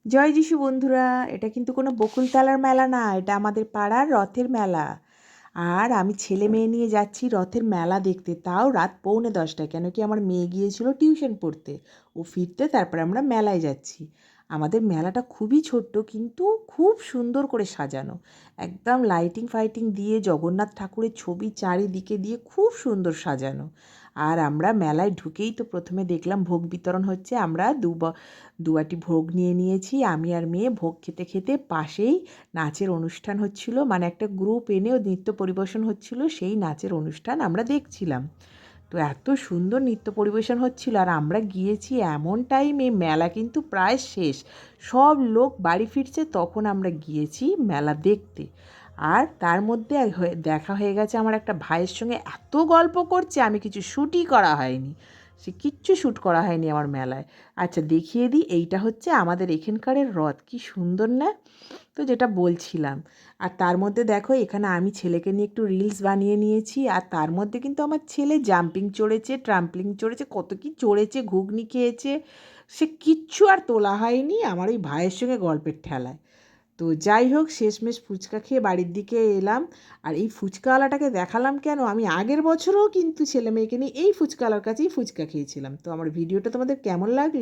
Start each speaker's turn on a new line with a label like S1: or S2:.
S1: জয় যিশু বন্ধুরা, এটা কিন্তু কোনো বকুলতলার মেলা না, এটা আমাদের পাড়ার রথের মেলা। আর আমি ছেলে মেয়ে নিয়ে যাচ্ছি রথের মেলা দেখতে, তাও রাত 9:45টায়, কেন কি আমার মেয়ে গিয়েছিল টিউশন পড়তে। ও ফিরতে তারপরে আমরা মেলায় যাচ্ছি। আমাদের মেলাটা খুবই ছোট্ট কিন্তু খুব সুন্দর করে সাজানো, একদম লাইটিং ফাইটিং দিয়ে জগন্নাথ ঠাকুরের ছবি চারিদিকে দিয়ে খুব সুন্দর সাজানো। আর আমরা মেলায় ঢুকেই তো প্রথমে দেখলাম ভোগ বিতরণ হচ্ছে। আমরা দুয়াটি ভোগ নিয়ে নিয়েছি, আমি আর মেয়ে। ভোগ খেতে খেতে পাশেই নাচের অনুষ্ঠান হচ্ছিল, মানে একটা গ্রুপ এনেও নৃত্য পরিবেশন হচ্ছিল, সেই নাচের অনুষ্ঠান আমরা দেখছিলাম। তো এত সুন্দর নৃত্য পরিবেশন হচ্ছিল, আর আমরা গিয়েছি এমন টাইমে, মেলা কিন্তু প্রায় শেষ, সব লোক বাড়ি ফিরছে, তখন আমরা গিয়েছি মেলা দেখতে। আর তার মধ্যে দেখা হয়ে গেছে আমার একটা ভাইয়ের সঙ্গে, এত গল্প করছে, আমি কিছু শ্যুটই করা হয়নি, সে কিচ্ছু শ্যুট করা হয়নি আমার মেলায়। আচ্ছা, দেখিয়ে দিই, এইটা হচ্ছে আমাদের এখানকারের রথ, কি সুন্দর না? তো যেটা বলছিলাম, আর তার মধ্যে দেখো এখানে আমি ছেলেকে নিয়ে একটু রিলস বানিয়ে নিয়েছি, আর তার মধ্যে কিন্তু আমার ছেলে জাম্পিং চড়েছে, ট্রাম্পলিং চড়েছে, কত কি চড়েছে, ঘুগনি খেয়েছে, সে কিচ্ছু আর তোলা হয়নি আমার ওই ভাইয়ের সঙ্গে গল্পের ঠেলায়। তো যাই হোক, শেষমেশ ফুচকা খেয়ে বাড়ির দিকে এলাম। আর এই ফুচকাওয়ালাটাকে দেখালাম কেন, আমি আগের বছরও কিন্তু ছেলে মেয়েকে নিয়ে এই ফুচকাওয়ালার কাছেই ফুচকা খেয়েছিলাম। তো আমার ভিডিওটা তোমাদের কেমন লাগলো?